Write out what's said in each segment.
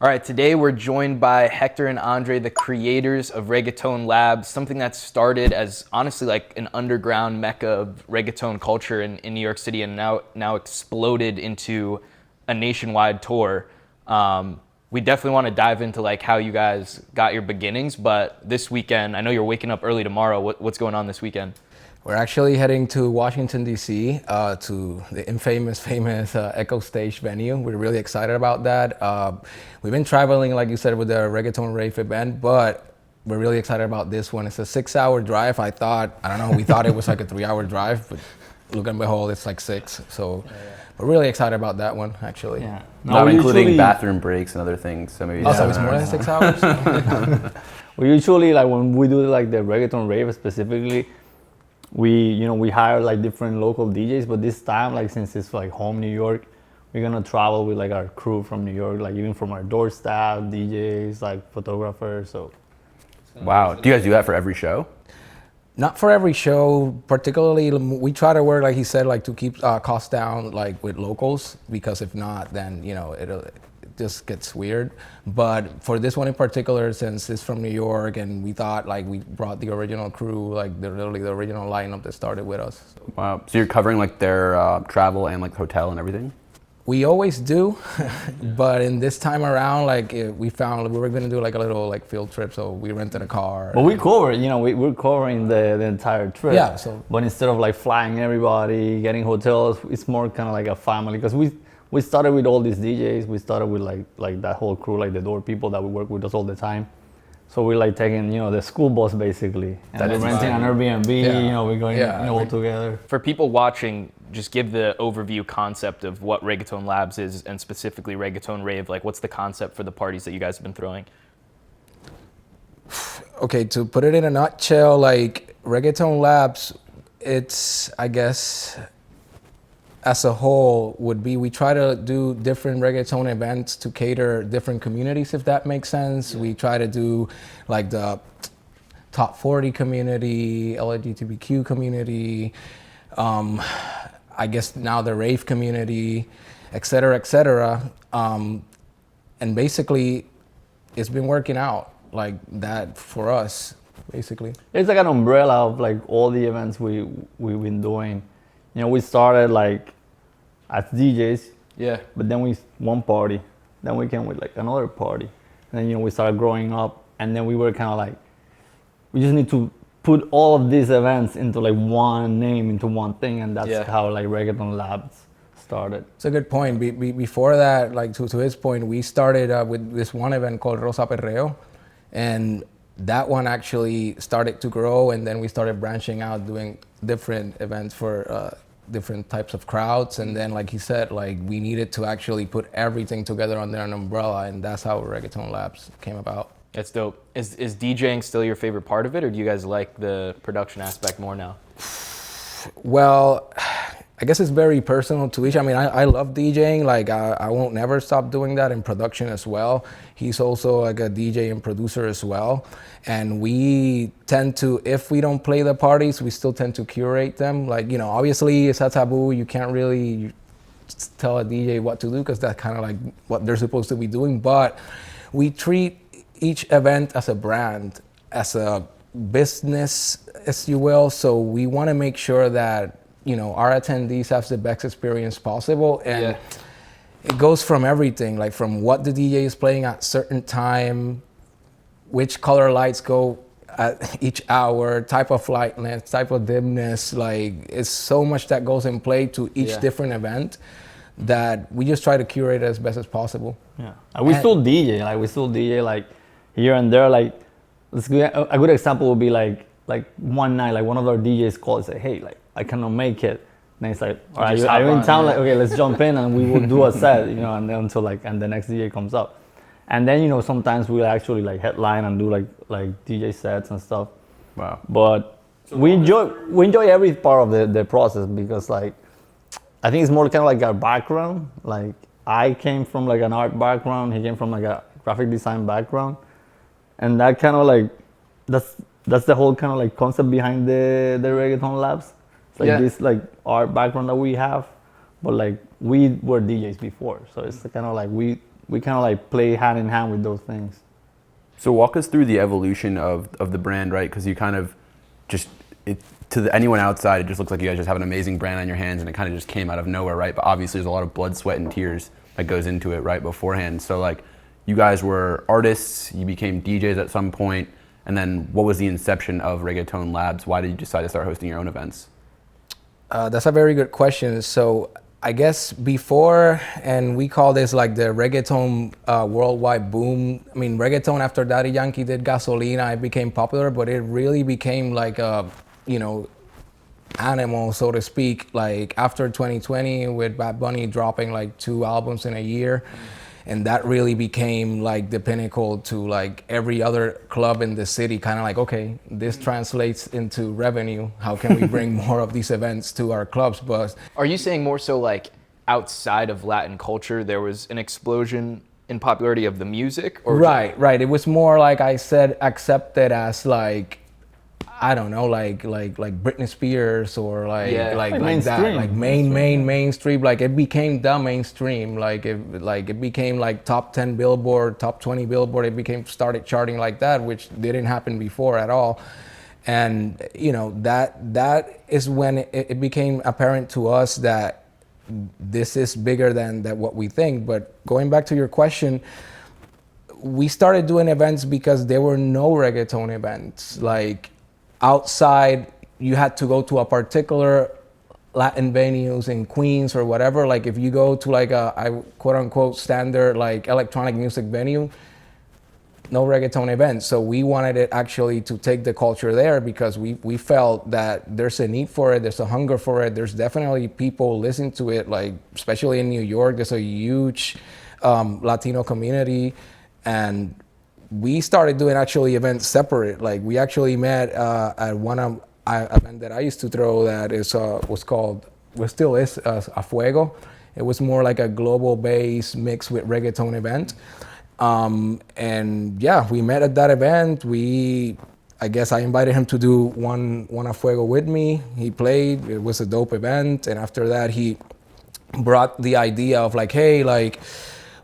All right, today we're joined by Hector and Andrei, the creators of Reggaeton Lab, something that started as honestly like an underground mecca of reggaeton culture in New York City and now exploded into a nationwide tour. We definitely want to dive into like how you guys got your beginnings, but this weekend, I know you're waking up early tomorrow. What's going on this weekend? We're actually heading to Washington, D.C., to the famous Echo Stage venue. We're really excited about that. We've been traveling, like you said, with the Reggaeton Rave event, but we're really excited about this one. It's a 6-hour drive. We thought it was like a 3-hour drive, but look and behold, it's like 6. So we're really excited about that one, actually. Yeah. Not including bathroom breaks and other things. So maybe So it's more than 6 hours? We usually, like when we do like the Reggaeton Rave specifically, we hire like different local DJs, but this time, like since it's like home New York, we're gonna travel with like our crew from New York, like even from our door staff, DJs, like photographers. So wow. Do you guys do that for every show? Not for every show, particularly. We try to work, like he said, like to keep costs down, like with locals, because if not, then it just gets weird. But for this one in particular, since it's from New York, and we thought like we brought the original crew, like literally the original lineup that started with us. So. Wow. So you're covering like their travel and like hotel and everything? We always do, but in this time around, like we found we were gonna do like a little like field trip, so we rented a car. but we cover, we're covering the entire trip. Yeah. So, but instead of like flying everybody, getting hotels, it's more kind of like a family, because we started with all these DJs. We started with like that whole crew, like the door people that we work with us all the time. So we're like taking, the school bus basically, and we're renting an Airbnb. Yeah. We're going all together. For people watching, just give the overview concept of what Reggaeton Labs is, and specifically Reggaeton Rave. Like, what's the concept for the parties that you guys have been throwing? Okay, to put it in a nutshell, like Reggaeton Labs, it's, I guess, as a whole would be, we try to do different reggaeton events to cater different communities, if that makes sense. We try to do like the top 40 community, LGBTQ community, I guess now the rave community, et cetera, et cetera. And basically it's been working out like that for us, basically. It's like an umbrella of like all the events we've been doing. We started like as DJs, but then one party, then we came with like another party, and then we started growing up, and then we were kind of like, we just need to put all of these events into like one name, into one thing, and that's how like Reggaeton Labs started. It's a good point. Before that, like to his point, we started with this one event called Rosa Perreo, and that one actually started to grow, and then we started branching out, doing different events for different types of crowds. And then, like he said, like we needed to actually put everything together under an umbrella, and that's how Reggaeton Labs came about. That's dope. Is DJing still your favorite part of it, or do you guys like the production aspect more now? Well, I guess it's very personal to each. I mean, I love DJing. Like I won't never stop doing that in production as well. He's also like a DJ and producer as well. And we tend to, if we don't play the parties, we still tend to curate them. Like, obviously it's a taboo. You can't really tell a DJ what to do, because that's kind of like what they're supposed to be doing. But we treat each event as a brand, as a business, as you will. So we want to make sure that our attendees have the best experience possible, and it goes from everything, like from what the DJ is playing at certain time, which color lights go at each hour, type of light length, type of dimness. Like it's so much that goes in play to each different event that we just try to curate it as best as possible. Yeah, we still DJ like here and there. Like a good example would be like one night, like one of our DJs called and said, "Hey, like I cannot make it." And it's like, "All right, are you in town?" Like, okay, let's jump in and we will do a set, and then until and the next DJ comes up. And then sometimes we'll actually like headline and do like DJ sets and stuff. Wow. But we enjoy every part of the process, because like I think it's more kind of like our background. Like I came from like an art background, he came from like a graphic design background, and that kind of like that's the whole kind of like concept behind the Reggaeton Labs. It's like this like art background that we have, but like we were DJs before, so it's kind of like we we kind of like play hand in hand with those things. So walk us through the evolution of the brand, right? Because you kind of anyone outside, it just looks like you guys just have an amazing brand on your hands, and it kind of just came out of nowhere, right? But obviously there's a lot of blood, sweat, and tears that goes into it, right, beforehand. So like, you guys were artists, you became DJs at some point, and then what was the inception of Reggaeton Labs? Why did you decide to start hosting your own events? That's a very good question. So I guess before, and we call this like the reggaeton worldwide boom. I mean, reggaeton after Daddy Yankee did Gasolina, it became popular, but it really became like a, animal, so to speak, like after 2020 with Bad Bunny dropping like 2 albums in a year. And that really became like the pinnacle to like every other club in the city, kind of like, okay, this translates into revenue. How can we bring more of these events to our clubs? But are you saying more so like outside of Latin culture, there was an explosion in popularity of the music? Or right. It was more like I said, accepted as like, I don't know, like Britney Spears or like that, like mainstream. Like it became the mainstream. Like it became like top 10 Billboard, top 20 Billboard. It started charting like that, which didn't happen before at all. And that is when it became apparent to us that this is bigger than what we think. But going back to your question, we started doing events because there were no reggaeton events. Like outside, you had to go to a particular Latin venues in Queens or whatever. Like if you go to like a quote unquote standard like electronic music venue, no reggaeton events. So we wanted it actually to take the culture there because we felt that there's a need for it, there's a hunger for it, there's definitely people listening to it, like especially in New York, there's a huge Latino community. And we started doing actually events separate. Like we actually met at one event that I used to throw that still is a Fuego. It was more like a global base mixed with reggaeton event. And yeah, we met at that event. I guess I invited him to do one a Fuego with me. He played, it was a dope event. And after that, he brought the idea of like, hey, like,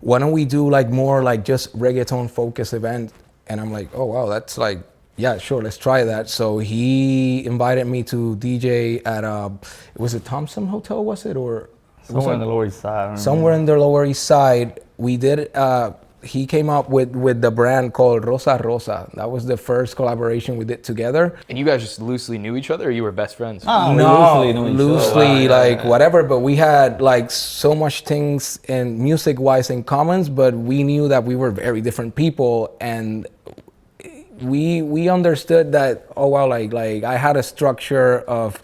why don't we do like more like just reggaeton focused event? And I'm like, oh wow, that's like, yeah, sure, let's try that. So he invited me to DJ at it was a Thompson Hotel, was it? Or somewhere in the Lower East Side. Somewhere in the Lower East Side. We did he came up with the brand called Rosa Rosa. That was the first collaboration we did together. And you guys just loosely knew each other, or you were best friends? No, loosely like whatever, but we had like so much things in music-wise in commons, but we knew that we were very different people, and we understood that, oh wow, like I had a structure of,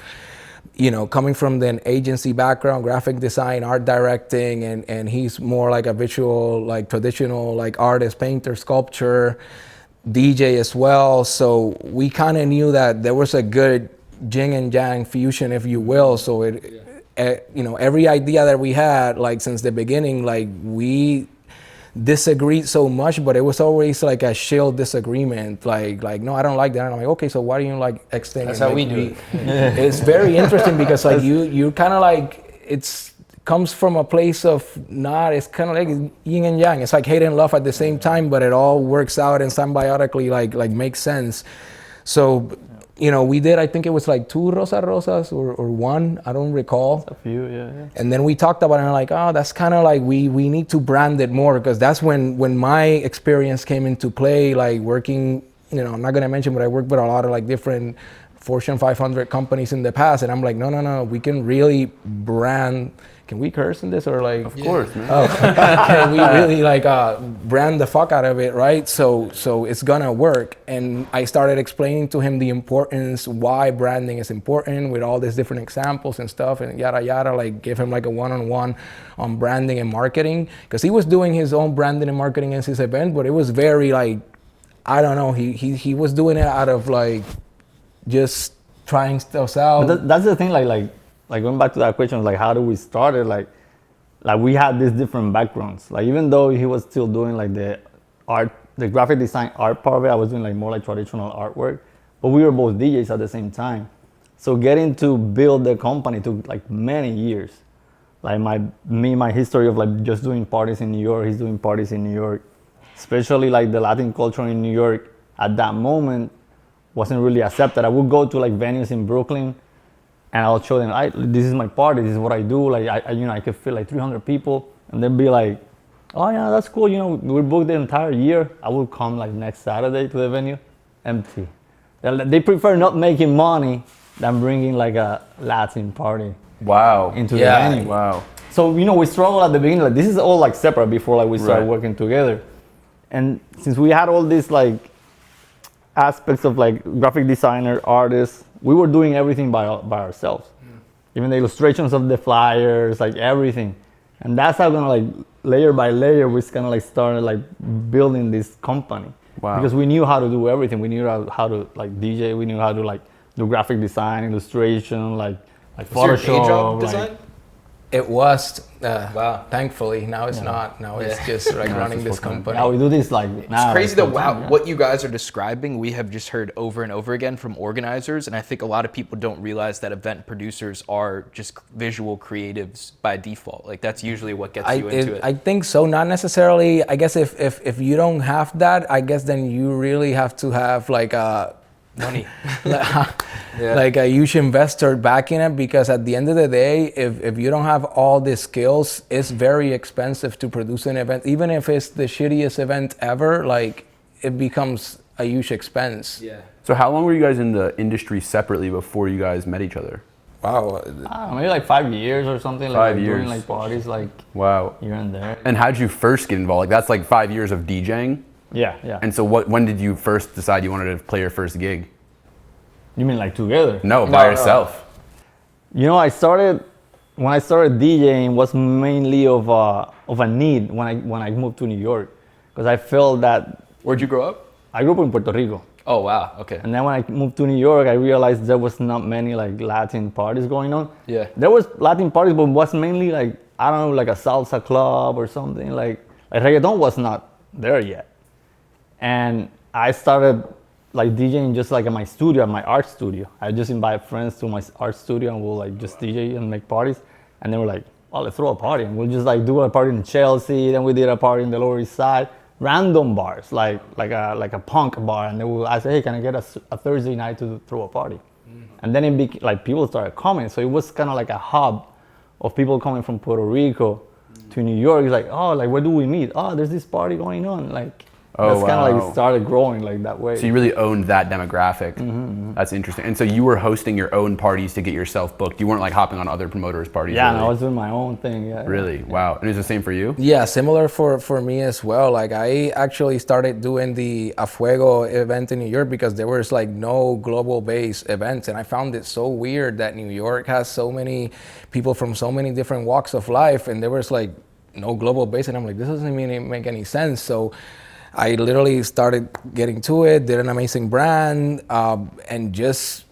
coming from the agency background, graphic design, art directing, and he's more like a visual, like traditional, like artist, painter, sculpture, DJ as well. So we kind of knew that there was a good yin and yang fusion, if you will. So every idea that we had, like since the beginning, like we disagreed so much, but it was always like a chill disagreement. Like no, I don't like that. And I'm like, okay, so why do you like X thing? That's how we do it. It's very interesting because like you kind of like, comes from a place of it's kind of like yin and yang. It's like hate and love at the same time, but it all works out and symbiotically like makes sense. So we did, I think it was like 2 Rosa Rosas or 1, I don't recall. A few, yeah. And then we talked about it and like, oh, that's kind of like, we need to brand it more, because that's when my experience came into play, like working, I'm not going to mention, but I worked with a lot of like different Fortune 500 companies in the past. And I'm like, no, we can really brand. Can we curse in this or like? Of course, man. Oh, can we really like brand the fuck out of it, right? So it's gonna work. And I started explaining to him the importance, why branding is important, with all these different examples and stuff, and yada yada. Like give him like a one-on-one on branding and marketing, because he was doing his own branding and marketing in his event, but it was very like, I don't know. He was doing it out of like just trying stuff out. But that's the thing, like going back to that question, like how do we start it? Like we had these different backgrounds. Like even though he was still doing like the art, the graphic design art part of it, I was doing like more like traditional artwork, but we were both DJs at the same time. So getting to build the company took like many years. like my history of like just doing parties in New York. He's doing parties in New York, especially like the Latin culture in New York at that moment wasn't really accepted. I would go to like venues in Brooklyn, and I'll show them, this is my party, this is what I do. Like I could feel like 300 people, and they'd be like, oh yeah, that's cool. We booked the entire year. I would come like next Saturday to the venue, empty. They prefer not making money than bringing like a Latin party. Wow. Into the venue. Wow. So we struggled at the beginning. Like this is all like separate before like we started working together. And since we had all these like aspects of like graphic designer, artists, we were doing everything by ourselves. Even the illustrations of the flyers, like everything. And that's how like layer by layer we kind of like started like building this company. Wow. Because we knew how to do everything. We knew how to like DJ. We knew how to like do graphic design, illustration, like Photoshop. Your day job design? It was, wow. Thankfully, now it's not. Now it's just like running this company. Yeah, we do this like now. It's crazy that what you guys are describing, we have just heard over and over again from organizers, and I think a lot of people don't realize that event producers are just visual creatives by default. Like that's usually what gets you into it. I think so. Not necessarily. I guess if you don't have that, I guess then you really have to have like a money. Like a huge investor backing it, because at the end of the day, if you don't have all the skills, it's very expensive to produce an event. Even if it's the shittiest event ever, like it becomes a huge expense. Yeah. So how long were you guys in the industry separately before you guys met each other? Wow. Maybe like 5 years or something. 5 like years. Doing like parties like Wow. here and there. And how did you first get involved? Like that's like 5 years of DJing? Yeah. And so when did you first decide you wanted to play your first gig? You mean like together? No, by yourself. When I started DJing was mainly of a need when I moved to New York, because I felt that. Where'd you grow up? I grew up in Puerto Rico. Oh wow, okay. And then when I moved to New York, I realized there was not many like Latin parties going on. Yeah. There was Latin parties, but it was mainly like, I don't know, like a salsa club or something. Like reggaeton was not there yet. And I started like DJing just like at my studio, at my art studio. I just invite friends to my art studio and we'll like just DJ and make parties. And they were like, oh, let's throw a party. And we'll just like do a party in Chelsea. Then we did a party in the Lower East Side. Random bars, like a punk bar. And I said, hey, can I get a Thursday night to throw a party? And then like people started coming. So it was kind of like a hub of people coming from Puerto Rico to New York. It's like, oh, like where do we meet? Oh, there's this party going on. Like, that's kind of like started growing like that way. So you really owned that demographic. That's interesting. And so you were hosting your own parties to get yourself booked. You weren't like hopping on other promoters' parties. Yeah, really. no, I was doing my own thing. Yeah. Really? Wow. And is the same for you? Yeah, similar for me as well. Like I actually started doing the A Fuego event in New York because there was like no global based events, and I found it so weird that New York has so many people from so many different walks of life, and there was like no global base, and I'm like, this doesn't even make any sense. So I literally started getting to it, did an amazing brand, and just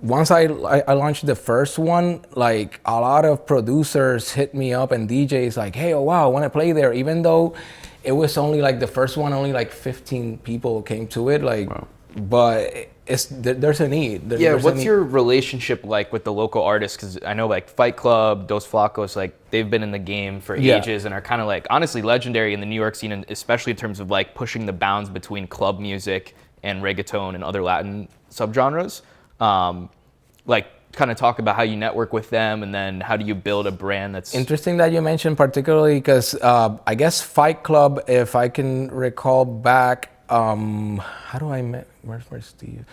once I launched the first one, like a lot of producers hit me up and DJs like, hey, oh wow, I want to play there, even though it was only like the first one, only like 15 people came to it, like, wow. But there's a need. What's your relationship like with the local artists? Because I know like Fight Club, Dos Flacos, like they've been in the game for ages and are kind of like honestly legendary in the New York scene, and especially in terms of like pushing the bounds between club music and reggaeton and other Latin subgenres. Like kind of talk about how you network with them, and then how do you build a brand that's interesting that you mentioned, particularly because I guess Fight Club, if I can recall back, how do I met? Where's Steve?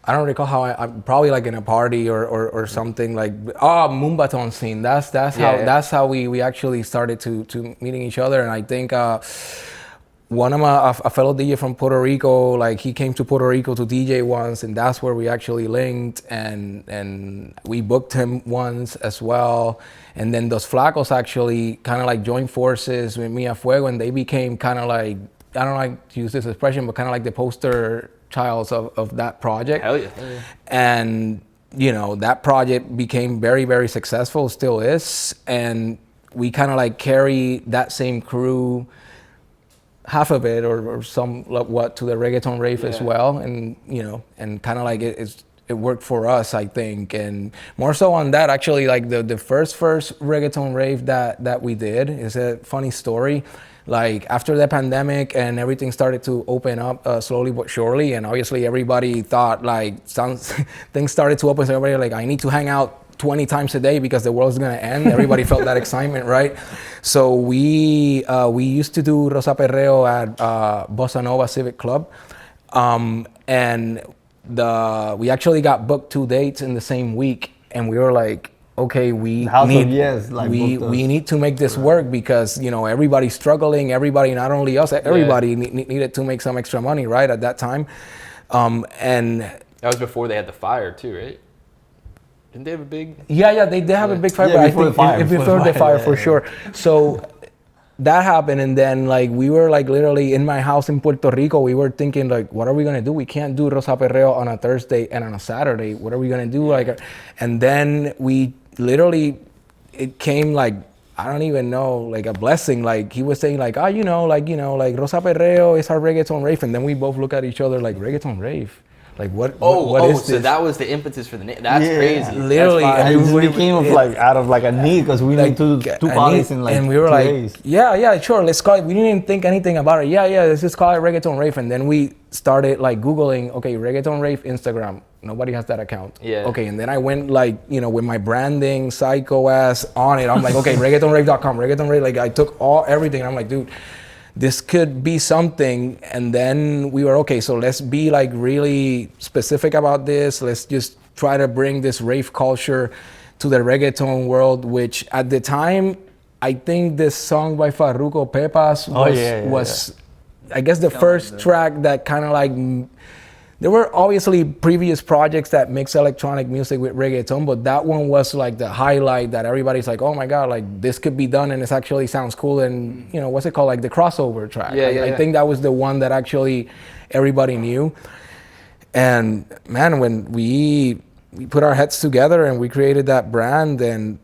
I don't recall how I'm probably like in a party or something like Mumbaton scene. That's how we actually started to meeting each other. And I think one of a fellow DJ from Puerto Rico, like he came to Puerto Rico to DJ once, and that's where we actually linked, and we booked him once as well. And then Dos Flacos actually kind of like joined forces with me A Fuego, and they became kind of like, I don't like to use this expression, but kind of like the poster childs of that project. Hell yeah. And that project became very, very successful, still is, and we kind of like carry that same crew, half of it or somewhat, to the Reggaeton Rave as well, and and kind of like it it worked for us, I think. And more so on that, actually, like the first Reggaeton Rave that we did is a funny story. Like after the pandemic and everything started to open up slowly but surely, and obviously everybody thought like things started to open, so everybody like, I need to hang out 20 times a day because the world's gonna end. Everybody felt that excitement, right? So we used to do Rosa Perreo at Bossa Nova Civic Club, and we actually got booked 2 dates in the same week, and we were like, okay, we need to make this work because, you know, everybody's struggling, everybody, not only us, everybody needed to make some extra money, right, at that time. And that was before they had the fire too, right? Didn't they have a big? Yeah, they did have a big fire, but I think before the fire, for sure. So that happened, and then like we were like literally in my house in Puerto Rico, we were thinking like, what are we gonna do? We can't do Rosa Perreo on a Thursday and on a Saturday. What are we gonna do? Like, and then we literally, it came like, I don't even know, like a blessing. Like he was saying like, like Rosa Perreo is our Reggaeton Rave, and then we both look at each other like, Reggaeton Rave. Like what is this? So that was the impetus for the name. That's crazy. Literally, it came out of like a need because we need to do two parties in like, and we were 2 like, days. yeah, sure, let's call it. We didn't even think anything about it. Yeah, let's just call it Reggaeton Rave. And then we started like Googling, okay, Reggaeton Rave Instagram. Nobody has that account. Yeah. Okay, and then I went like, you know, with my branding psycho ass on it. I'm like, okay, reggaetonrave.com, Reggaeton Rave. Like I took everything. And I'm like, dude, this could be something. And then we were, okay, so let's be like really specific about this. Let's just try to bring this rave culture to the reggaeton world, which at the time, I think this song by Farruko Pepas was I guess the first track that kind of like, there were obviously previous projects that mix electronic music with reggaeton, but that one was like the highlight that everybody's like, oh my God, like this could be done and it actually sounds cool. And you know, what's it called? Like the crossover track. I think that was the one that actually everybody knew. And man, when we put our heads together and we created that brand, and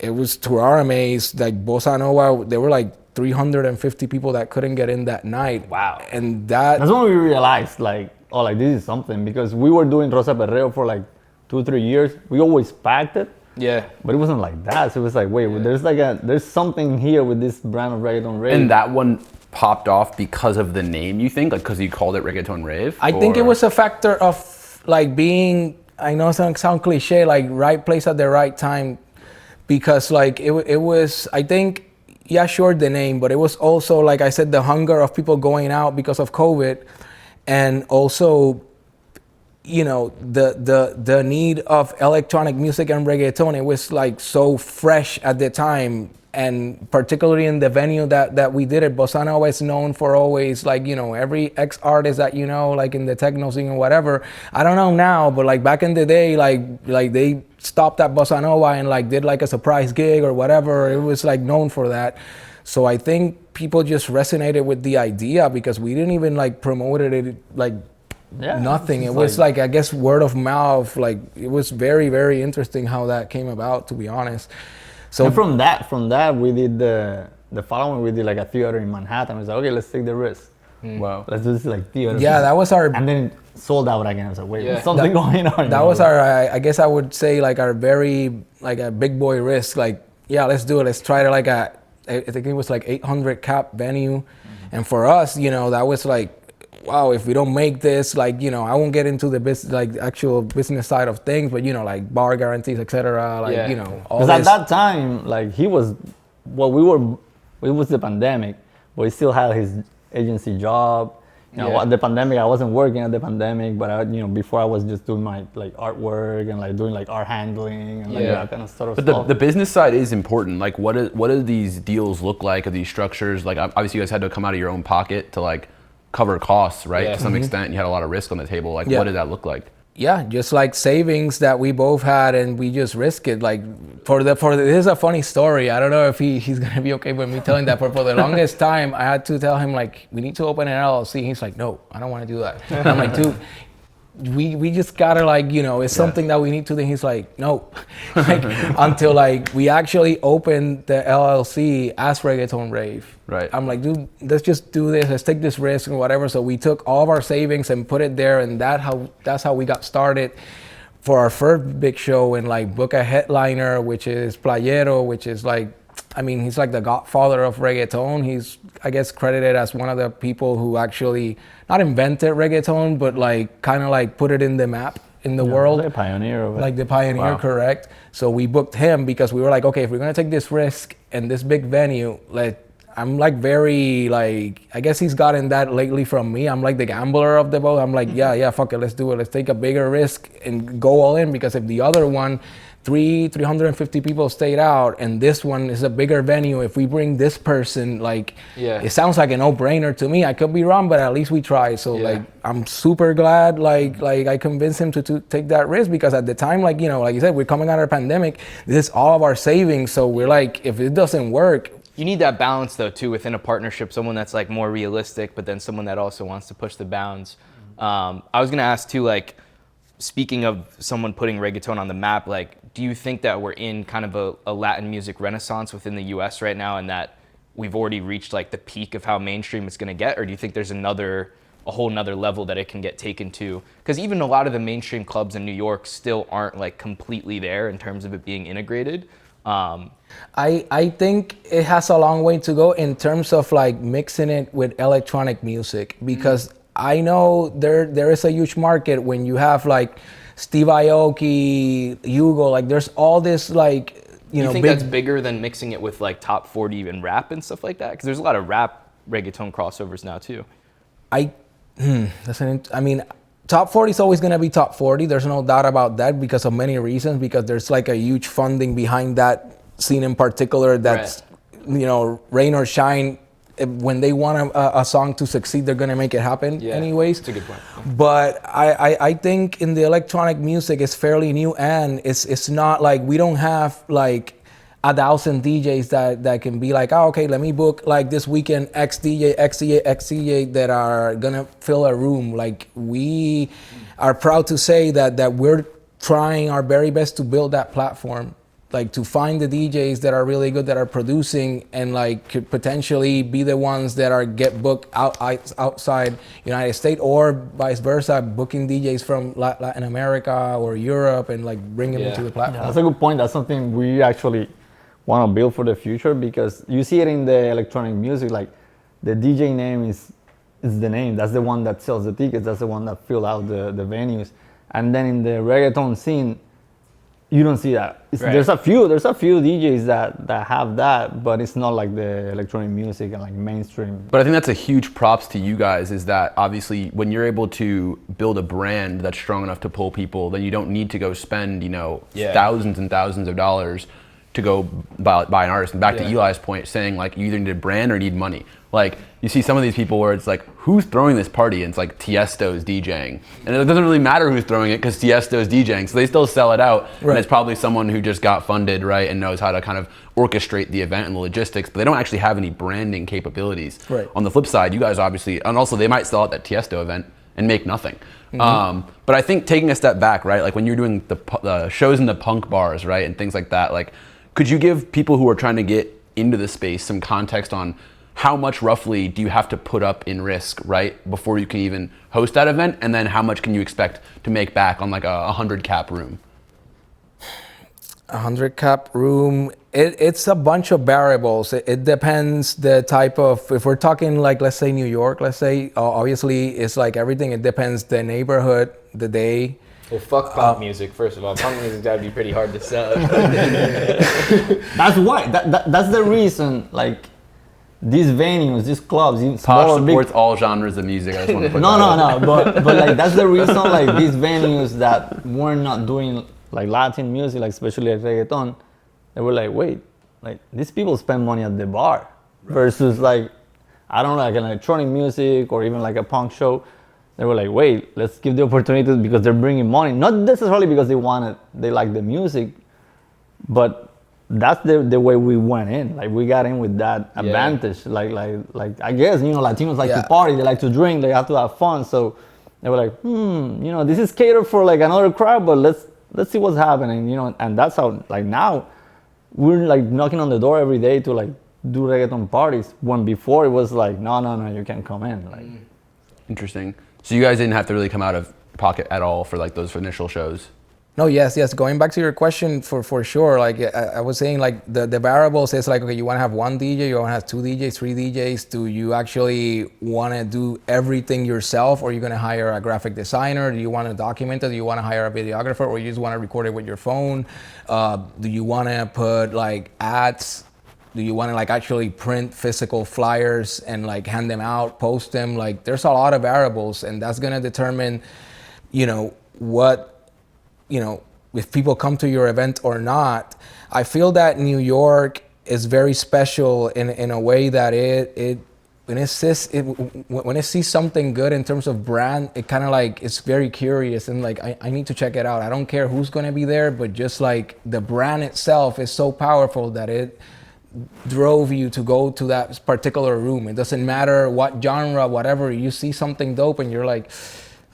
it was, to our amaze, like Bossa Nova, there were like 350 people that couldn't get in that night. Wow. And that's when we realized like, oh, like this is something, because we were doing Rosa Perreo for like 2-3 years. We always packed it. Yeah. But it wasn't like that. So it was like, wait, there's something here with this brand of Reggaeton Rave. And that one popped off because of the name, you think? Like, because you called it Reggaeton Rave? I think it was a factor of like being, I know it sounds cliche, like right place at the right time. Because like it was, I think, yeah, sure, the name, but it was also, like I said, the hunger of people going out because of COVID. And also, you know, the need of electronic music and reggaeton, it was like so fresh at the time. And particularly in the venue that we did it, Bossa Nova is known for always, like, you know, every ex-artist that you know, like in the techno scene or whatever. I don't know now, but like back in the day, like they stopped at Bossa Nova and like did like a surprise gig or whatever. It was like known for that. So I think people just resonated with the idea because we didn't even like promoted it like nothing. It was like, I guess, word of mouth. Like it was very, very interesting how that came about, to be honest. So and from that we did the following, we did like a theater in Manhattan. We was like, okay, let's take the risk. Wow. Let's do this like theater. Yeah, that was our, and then it sold out again. I was like, wait, there's something going on. That was our, I guess I would say like our very, like a big boy risk. Like, yeah, let's do it. Let's try to like I think it was like 800 cap venue. Mm-hmm. And for us, you know, that was like, wow, if we don't make this, like, you know, I won't get into the business, like actual business side of things, but you know, like bar guarantees, etc. Like, you know, all because at that time, like it was the pandemic, but he still had his agency job. You know, at the pandemic, I wasn't working at the pandemic, but before I was just doing my like artwork and like doing like art handling and like that kind of stuff. But the business side is important. Like, what do these deals look like? Are these structures? Like, obviously, you guys had to come out of your own pocket to like cover costs, right? To some extent, you had a lot of risk on the table. Like, what did that look like? Yeah, just like savings that we both had, and we just risked it. Like this is a funny story. I don't know if he's gonna be okay with me telling that, but for the longest time, I had to tell him like, we need to open an LLC. He's like, no, I don't want to do that. And I'm like, dude, we just gotta like, you know, it's something that we need to do. He's like, no, like, until like we actually opened the LLC as Reggaeton Rave. Right. I'm like, dude, let's just do this. Let's take this risk and whatever. So we took all of our savings and put it there, and that's how we got started. for our first big show and like book a headliner, which is Playero, which is like, I mean, he's like the godfather of reggaeton. He's, I guess, credited as one of the people who actually not invented reggaeton, but like kind of like put it in the map in the world. Like the pioneer of it. Like the pioneer, correct. So we booked him because we were like, okay, if we're gonna take this risk and this big venue, like I'm like very like, I guess he's gotten that lately from me. I'm like the gambler of the boat. I'm like, yeah, fuck it, let's do it. Let's take a bigger risk and go all in, because if the other one, 350 people stayed out, and this one is a bigger venue, if we bring this person, like, it sounds like a no-brainer to me. I could be wrong, but at least we tried. So like, I'm super glad like I convinced him to take that risk, because at the time, like, you know, like you said, we're coming out of a pandemic. This is all of our savings. So we're like, if it doesn't work. You need that balance though too within a partnership, someone that's like more realistic, but then someone that also wants to push the bounds. I was gonna ask too, like, speaking of someone putting reggaeton on the map, like, do you think that we're in kind of a Latin music renaissance within the US right now, and that we've already reached like the peak of how mainstream it's gonna get? Or do you think there's a whole nother level that it can get taken to? Because even a lot of the mainstream clubs in New York still aren't like completely there in terms of it being integrated. I think it has a long way to go in terms of like mixing it with electronic music, because I know there is a huge market when you have like Steve Aoki, Hugo, like there's all this like, you think that's bigger than mixing it with like top 40 and rap and stuff like that? Because there's a lot of rap reggaeton crossovers now too. I mean, top 40 is always going to be top 40. There's no doubt about that, because of many reasons, because there's like a huge funding behind that scene in particular. That's, you know, rain or shine. When they want a song to succeed, they're going to make it happen anyways. That's a good point. But I think in the electronic music, it's fairly new, and it's not like we don't have like 1,000 DJs that can be like, oh, okay, let me book like this weekend X DJ, X DJ that are going to fill a room. Like, we are proud to say that we're trying our very best to build that platform, like to find the DJs that are really good, that are producing, and like could potentially be the ones that are get booked outside United States, or vice versa, booking DJs from Latin America or Europe and like bring them into the platform. Yeah, that's a good point. That's something we actually want to build for the future, because you see it in the electronic music, like the DJ name is the name. That's the one that sells the tickets. That's the one that fill out the venues. And then in the reggaeton scene, you don't see that. There's a few DJs that have that, but it's not like the electronic music and like mainstream. But I think that's a huge props to you guys, is that obviously when you're able to build a brand that's strong enough to pull people, then you don't need to go spend, thousands and thousands of dollars to go buy an artist. And back to Eli's point, saying like you either need a brand or need money. Like, you see some of these people where it's like, who's throwing this party? And it's like Tiesto's DJing. And it doesn't really matter who's throwing it, because Tiesto's DJing. So they still sell it out. And it's probably someone who just got funded, right, and knows how to kind of orchestrate the event and the logistics, but they don't actually have any branding capabilities. On the flip side, you guys obviously, and also they might sell out that Tiesto event and make nothing. But I think taking a step back, right, like when you're doing the shows in the punk bars, right, and things like that, like, could you give people who are trying to get into the space some context on how much roughly do you have to put up in risk, right, before you can even host that event? And then how much can you expect to make back on like a 100 cap room? 100 cap room, it's a bunch of variables. It depends the type of, if we're talking like, let's say New York, let's say, obviously it's like everything. It depends the neighborhood, the day. Well, fuck punk music, first of all. Punk music's gotta be pretty hard to sell. That's why, that's the reason, like, these venues, these clubs, Posh supports all genres of music. I just want to put no, but like that's the reason, like these venues that were not doing like Latin music, like especially like reggaeton, they were like, wait, like these people spend money at the bar versus like, I don't know, like an electronic music or even like a punk show. They were like, wait, let's give the opportunity, because they're bringing money, not necessarily because they like the music, but that's the way we went in. Like, we got in with that advantage. Like I guess, Latinos like to party, they like to drink, they have to have fun. So they were like, this is catered for like another crowd, but let's see what's happening, and that's how, like, now we're like knocking on the door every day to like do reggaeton parties, when before it was like, no, you can't come in. Like, interesting. So you guys didn't have to really come out of pocket at all for like those initial shows? No, yes. Going back to your question, for sure. Like I was saying, like the variables is like, okay, you want to have one DJ, you want to have two DJs, three DJs. Do you actually want to do everything yourself, or are you going to hire a graphic designer? Do you want to document it? Do you want to hire a videographer, or you just want to record it with your phone? Do you want to put like ads? Do you want to like actually print physical flyers and like hand them out, post them? Like there's a lot of variables, and that's going to determine, if people come to your event or not. I feel that New York is very special in a way that when it sees something good in terms of brand, it kind of like it's very curious and like I need to check it out. I don't care who's going to be there, but just like the brand itself is so powerful that it drove you to go to that particular room. It doesn't matter what genre, whatever, you see something dope and you're like,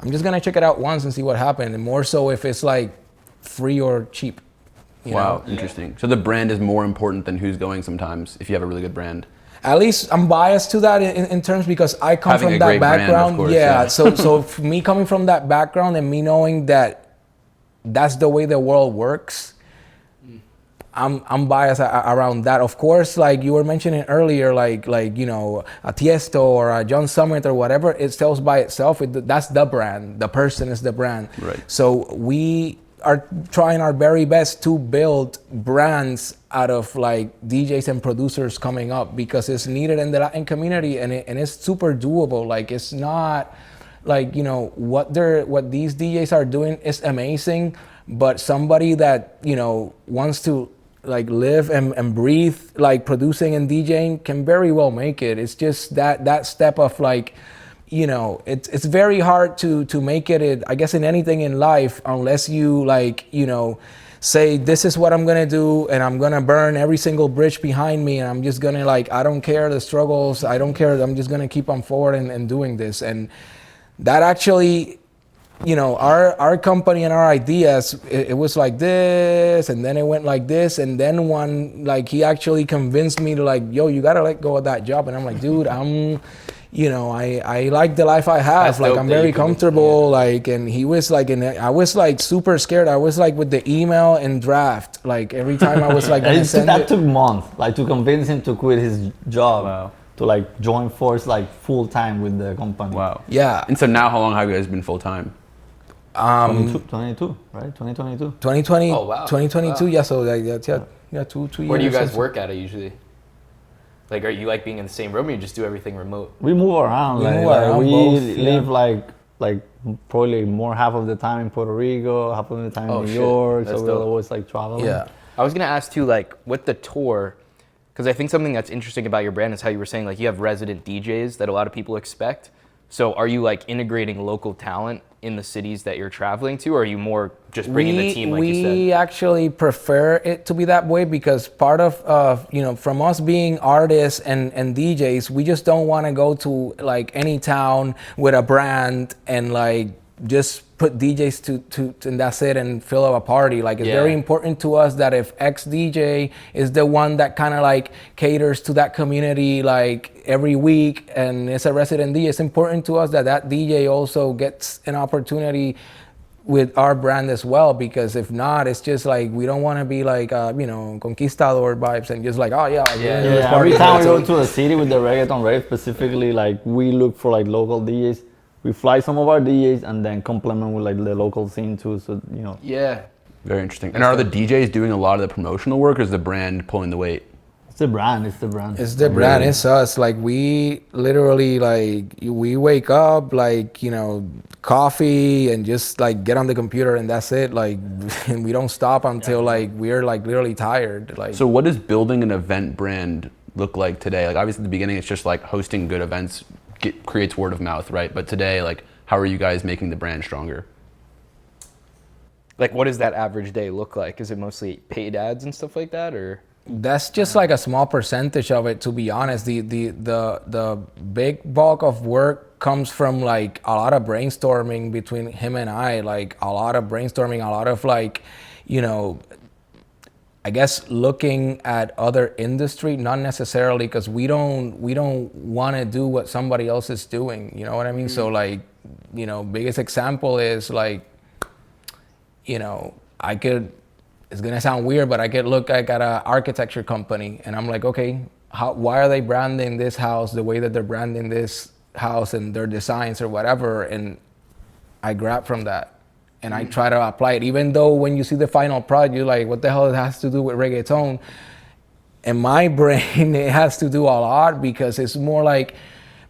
I'm just gonna check it out once and see what happened. And more so if it's like free or cheap. Wow, interesting. So the brand is more important than who's going sometimes if you have a really good brand. At least I'm biased to that in terms because I come Having from a that great brand, background. of course, Yeah. So for me coming from that background and me knowing that that's the way the world works, I'm biased around that. Of course, like you were mentioning earlier, like a Tiesto or a John Summit or whatever, it sells by itself. That's the brand. The person is the brand. Right. So we are trying our very best to build brands out of like DJs and producers coming up because it's needed in the Latin community and it's super doable. Like it's not like what these DJs are doing is amazing, but somebody that wants to like live and breathe like producing and DJing can very well make it. It's just that step of like it's very hard to make it I guess in anything in life unless you like say this is what I'm gonna do and I'm gonna burn every single bridge behind me and I'm just gonna like I don't care the struggles, I don't care, I'm just gonna keep on forward and doing this. And that actually our company and our ideas, it was like this, and then it went like this, and then one, like, he actually convinced me to like, yo, you gotta let go of that job. And I'm like, dude, I like the life I have. That's like, dope I'm that very you could- comfortable. Like, and he was like, I was like super scared. I was like with the email and draft. Like every time I was like, gonna send that it. took months, like to convince him to quit his job. Wow. To like join force like full time with the company. Wow. Yeah. And so now how long have you guys been full time? 22, right? 2022. 2020, Oh, wow. 2022. Wow. Yeah. So like that's yeah, two years. Where do you guys since- work at it usually? Like, are you like being in the same room or you just do everything remote? We move around. We like, move like, around we both, live yeah. like probably more half of the time in Puerto Rico, half of the time Oh, in New shit. York. That's So we're dope. always like traveling. Yeah. I was gonna ask too, like, with the tour, because I think something that's interesting about your brand is how you were saying, like, you have resident DJs that a lot of people expect. So are you like integrating local talent in the cities that you're traveling to, or are you more just bringing the team like you said? We actually prefer it to be that way because part of from us being artists and DJs, we just don't want to go to like any town with a brand and like just put DJs to and that's it and fill up a party. Like it's very important to us that if X DJ is the one that kind of like caters to that community like every week and it's a resident DJ, it's important to us that DJ also gets an opportunity with our brand as well, because if not, it's just like we don't want to be like conquistador vibes and just like Every time we go to a city with the Reggaeton Rave specifically, like we look for like local DJs. We fly some of our DJs and then complement with like the local scene too. So Yeah. Very interesting. And are the DJs doing a lot of the promotional work, or is the brand pulling the weight? it's the brand. It's the brand. It's the brand. It's us. Like we literally like we wake up like coffee and just like get on the computer and that's it. Like and we don't stop until like we're like literally tired. Like So what does building an event brand look like today? Like obviously at the beginning it's just like hosting good events creates word of mouth, right? But today, like, how are you guys making the brand stronger? Like, what does that average day look like? Is it mostly paid ads and stuff like that, or? that's just like a small percentage of it, to be honest. The big bulk of work comes from like a lot of brainstorming between him and I, like a lot of brainstorming, a lot of like, I guess looking at other industry, not necessarily because we don't want to do what somebody else is doing. You know what I mean? So like, biggest example is like, I could, it's gonna sound weird, but I could look like at an architecture company and I'm like, okay, why are they branding this house the way that they're branding this house and their designs or whatever? And I grab from that and I try to apply it, even though when you see the final product, you're like, what the hell it has to do with reggaeton? In my brain, it has to do a lot because it's more like,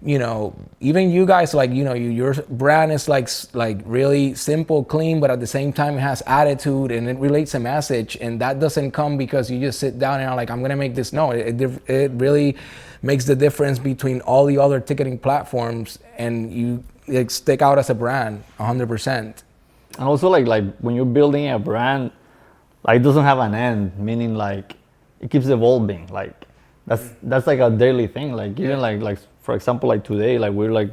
you know, even you guys, like, you know, your brand is like really simple, clean, but at the same time it has attitude and it relates a message, and that doesn't come because you just sit down and are like, I'm gonna make this. No, it really makes the difference between all the other ticketing platforms, and you like stick out as a brand 100%. And also like when you're building a brand, like it doesn't have an end, meaning like it keeps evolving. Like that's like a daily thing. Like even like for example, like today, like we're like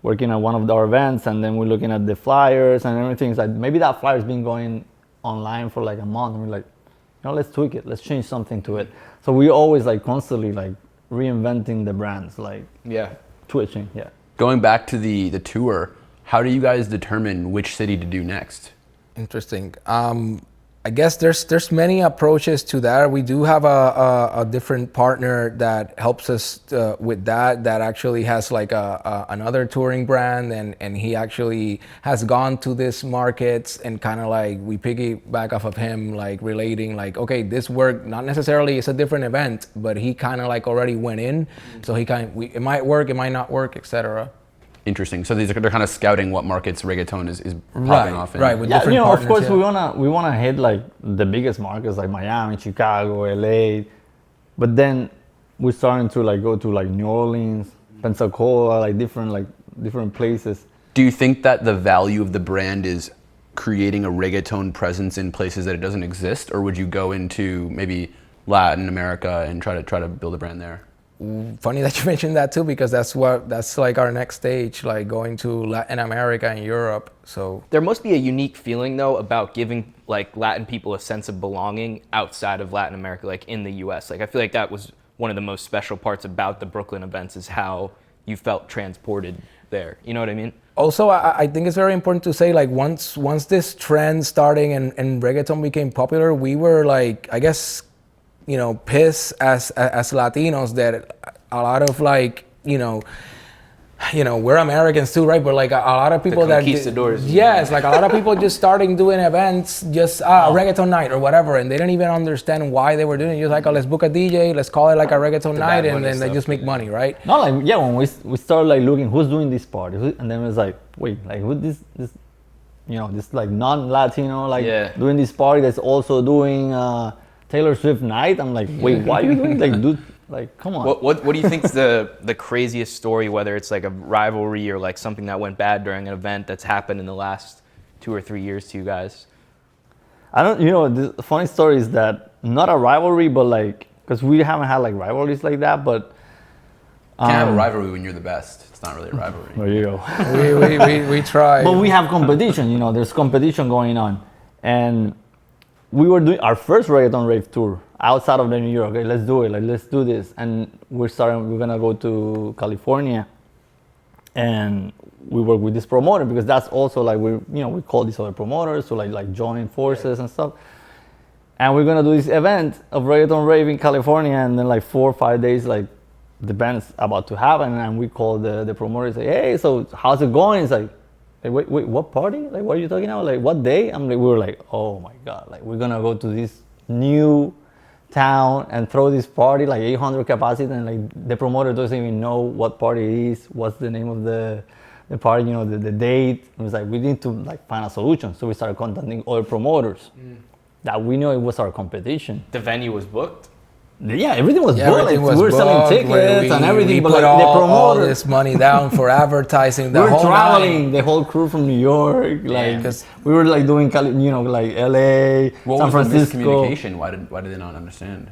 working at one of our events, and then we're looking at the flyers and everything. It's like maybe that flyer's been going online for like a month, and we're like, you know, let's tweak it, let's change something to it. So we always like constantly like reinventing the brands, like twitching. Yeah. Going back to the tour, how do you guys determine which city to do next? Interesting. I guess there's many approaches to that. We do have a different partner that helps us with that actually has like another touring brand, and he actually has gone to these markets, and kind of like we piggyback off of him, like relating like, okay, this work, not necessarily it's a different event, but he kind of like already went in, so he it might work, it might not work, etc. Interesting. So they're kind of scouting what markets reggaeton is popping off in. Right. With Yeah, you know, partners, of course we wanna hit like the biggest markets like Miami, Chicago, LA, but then we're starting to like go to like New Orleans, Pensacola, like different places. Do you think that the value of the brand is creating a reggaeton presence in places that it doesn't exist, or would you go into maybe Latin America and try to build a brand there? Funny that you mentioned that too, because that's like our next stage, like going to Latin America and Europe. So there must be a unique feeling though about giving like Latin people a sense of belonging outside of Latin America, like in the US. Like I feel like that was one of the most special parts about the Brooklyn events, is how you felt transported there. You know what I mean? Also, I think it's very important to say, like once this trend starting and reggaeton became popular, we were like, I guess, you know, pissed as Latinos that a lot of like, you know, we're Americans too, right? But like a lot of people the conquistadors. Yes, like a lot of people just starting doing events, just reggaeton night or whatever, and they didn't even understand why they were doing it. Just like, oh, let's book a DJ, let's call it like a reggaeton night, and then they just make money, right? No, like when we started like looking who's doing this party, and then it was like, wait, like who this you know, this like non-Latino like doing this party that's also doing Taylor Swift night. I'm like, wait, why are you doing like, dude, like, come on. What do you think's the craziest story, whether it's like a rivalry or like something that went bad during an event that's happened in the last 2 or 3 years to you guys? I don't, you know, the funny story is that not a rivalry, but like, because we haven't had like rivalries like that, but you can't have a rivalry when you're the best. It's not really a rivalry. There you go. we try. But we have competition, you know, there's competition going on. And we were doing our first Reggaeton Rave tour outside of New York. Okay, let's do it. Like, let's do this. And we're gonna go to California, and we work with this promoter, because that's also like we call these other promoters to like join forces and stuff. And we're gonna do this event of Reggaeton Rave in California, and then like 4 or 5 days, like the band's about to happen, and we call the promoter and say, hey, so how's it going? It's like, wait, what party? Like, what are you talking about? Like, what day? We were like, oh my God, like we're gonna go to this new town and throw this party, like 800 capacity, and like the promoter doesn't even know what party it is, what's the name of the party, you know, the date. It was like, we need to like find a solution. So we started contacting other promoters that we know it was our competition. The venue was booked? Yeah, everything was booked. Everything was we were booked, selling tickets and everything, we but put like the all promoter, this money down for advertising. we were whole traveling, night. the whole crew from New York, like we were like doing, you know, like LA, what San was Francisco. the miscommunication? Why did they not understand?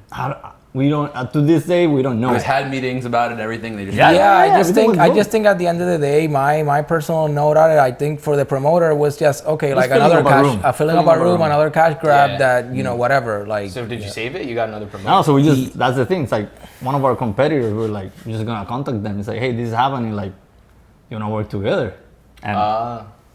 We don't, to this day, we don't know. You guys had meetings about it, everything. They just I just think at the end of the day, my personal note on it, I think for the promoter was just okay, like another cash, filling up a room, another cash grab that, you know, whatever. Like, so did you save it? You got another promoter? No, so we just, that's the thing. It's like one of our competitors, we're like, we're just gonna contact them. It's like, hey, this is happening. Like, you wanna work together? And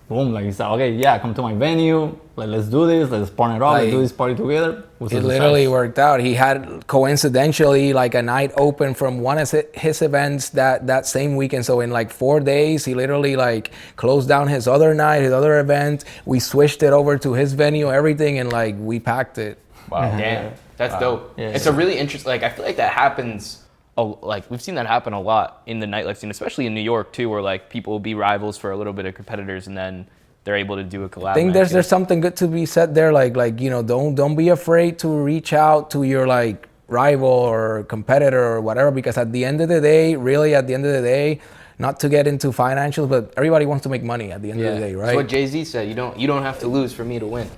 boom, like it's like, okay, yeah, come to my venue, like let's do this, let's partner up, let's do this party together. It literally worked out. He had coincidentally like a night open from one of his events that same weekend. So in like 4 days, he literally like closed down his other night, his other event. We switched it over to his venue, everything, and like we packed it. Wow, damn, that's dope. Yeah, it's a really interesting. Like I feel like that happens. Like we've seen that happen a lot in the nightlife scene, especially in New York too, where like people will be rivals for a little bit of competitors, and then they're able to do a collab. I think there's something good to be said there. Like you know, don't be afraid to reach out to your like rival or competitor or whatever, because at the end of the day, really at the end of the day, not to get into financials, but everybody wants to make money at the end of the day, right? That's what Jay-Z said. You don't have to lose for me to win.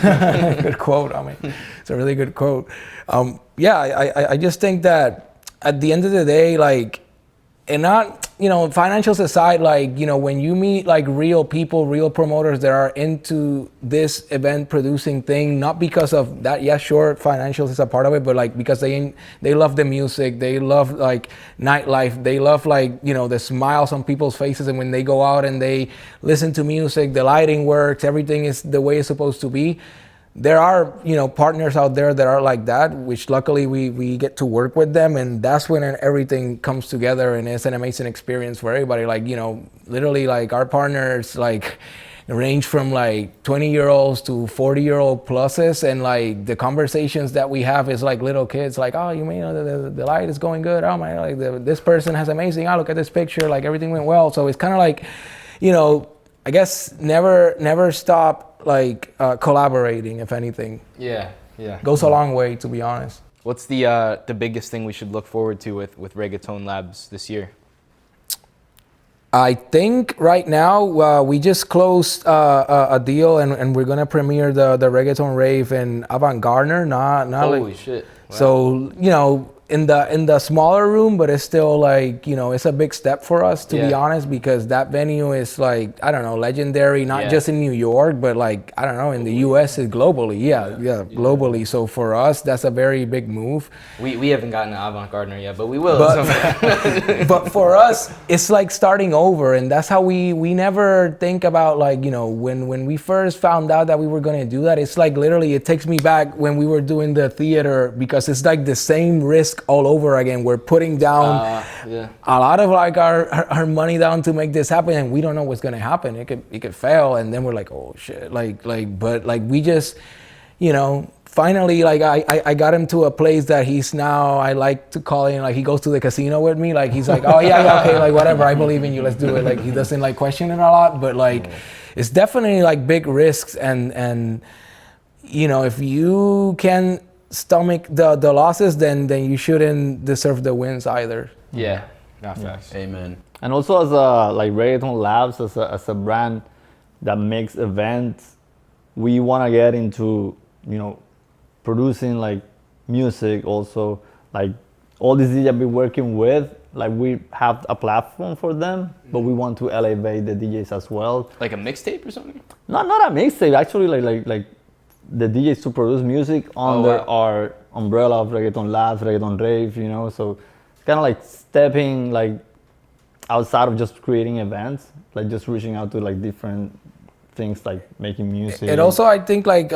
Good quote. I mean, it's a really good quote. I just think that at the end of the day, like, and not, you know, financials aside, like, you know, when you meet like real people, real promoters that are into this event producing thing, not because of that, yeah, sure, financials is a part of it, but like because they love the music, they love like nightlife, they love like, you know, the smiles on people's faces, and when they go out and they listen to music, the lighting works, everything is the way it's supposed to be. There are, you know, partners out there that are like that, which luckily we get to work with them, and that's when everything comes together, and it's an amazing experience for everybody. Like, you know, literally like our partners like range from like 20-year-olds to 40-year-old pluses, and like the conversations that we have is like little kids, like, oh, you mean, you know, the light is going good, oh my, like this person has amazing, oh, look at this picture, like everything went well. So it's kind of like, you know, I guess never stop like collaborating, if anything. Yeah. Goes a long way, to be honest. What's the biggest thing we should look forward to with Reggaeton Labs this year? I think right now we just closed a deal, and we're gonna premiere the Reggaeton Rave in Avant-Garde. Not Holy like, shit! Wow. So, you know, in the smaller room, but it's still like, you know, it's a big step for us, to be honest, because that venue is like, I don't know, legendary, not just in New York, but like, I don't know, in the US is globally. Globally. So for us, that's a very big move. We haven't gotten to Avant-Garde yet, but we will. But for us, it's like starting over, and that's how we never think about, like, you know, when we first found out that we were going to do that, it's like literally it takes me back when we were doing the theater, because it's like the same risk all over again. We're putting down a lot of like our money down to make this happen, and we don't know what's gonna happen. It could fail, and then we're like, oh shit, but like we just, you know, finally, like I got him to a place that he's now, I like to call him, like he goes to the casino with me, like he's like, oh yeah, okay, like whatever, I believe in you, let's do it. Like he doesn't like question it a lot, but like it's definitely like big risks, and you know, if you can stomach the losses, then you shouldn't deserve the wins either. Facts. Amen. And also as a like Reggaeton Labs, as a brand that makes events, we want to get into, you know, producing like music also. Like all these DJs I've been working with, like we have a platform for them, but we want to elevate the DJs as well. Like a mixtape or something? Not a mixtape, actually, like the DJs to produce music under our umbrella of Reggaeton Labs, Reggaeton Rave, you know, so kind of like stepping like outside of just creating events, like just reaching out to like different things, like making music. And also I think like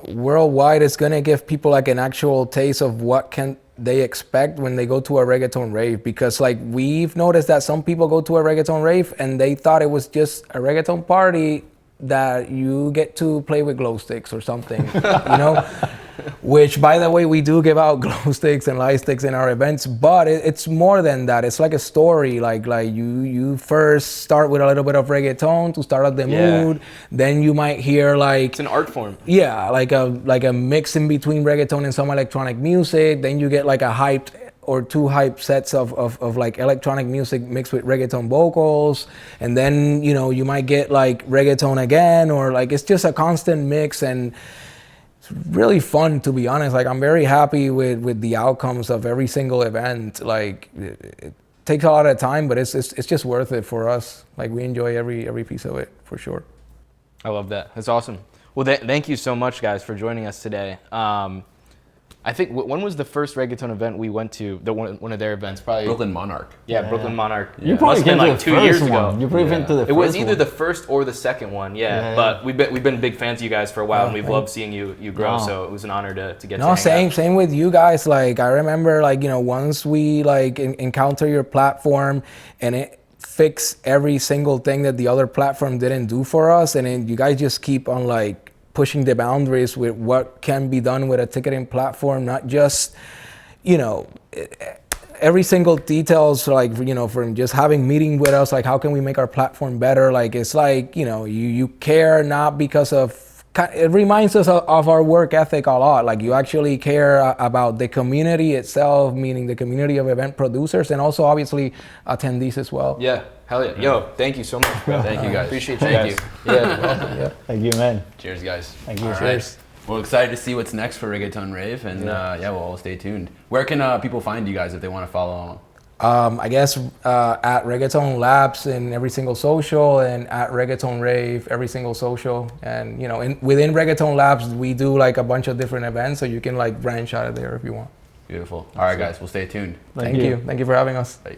worldwide it's gonna give people like an actual taste of what can they expect when they go to a Reggaeton Rave, because like we've noticed that some people go to a Reggaeton Rave and they thought it was just a reggaeton party that you get to play with glow sticks or something, you know, which by the way, we do give out glow sticks and light sticks in our events, but it's more than that. It's like a story, like you first start with a little bit of reggaeton to start out the mood, then you might hear like, it's an art form. Yeah, like a mix in between reggaeton and some electronic music, then you get like a hyped or two hype sets of like electronic music mixed with reggaeton vocals, and then, you know, you might get like reggaeton again, or like it's just a constant mix, and it's really fun, to be honest. Like I'm very happy with the outcomes of every single event. Like it takes a lot of time, but it's just worth it for us. Like we enjoy every piece of it, for sure. I love that. That's awesome. Well, thank you so much, guys, for joining us today. I think when was the first reggaeton event we went to? One of their events, probably Brooklyn Monarch. Yeah, Brooklyn Monarch. You probably Must have been came to like the 2 first years one. ago. You probably went to the It first was either one. the first or the second one. Yeah, but we've been big fans of you guys for a while, and we've loved seeing you grow. No. So it was an honor to get. No, to hang out. same with you guys. Like I remember, like once we like encounter your platform, and it fix every single thing that the other platform didn't do for us, and then you guys just keep on like pushing the boundaries with what can be done with a ticketing platform, not just every single details, like from just having meeting with us, like how can we make our platform better. Like it's like you care, not because of, it reminds us of our work ethic a lot. Like you actually care about the community itself, meaning the community of event producers, and also obviously attendees as well. Yeah, hell yeah. Yo, thank you so much, bro. Thank you guys. Appreciate you Thank guys. you. Yeah, welcome. Yeah. Thank you, man. Cheers, guys. Thank you. All Cheers. right. We're excited to see what's next for Reggaeton Rave, and we'll stay tuned. Where can people find you guys if they want to follow along? I guess at Reggaeton Labs in every single social, and at Reggaeton Rave every single social. And within Reggaeton Labs we do like a bunch of different events, so you can like branch out of there if you want. Beautiful. All right, guys, we'll stay tuned. Thank you for having us. Bye.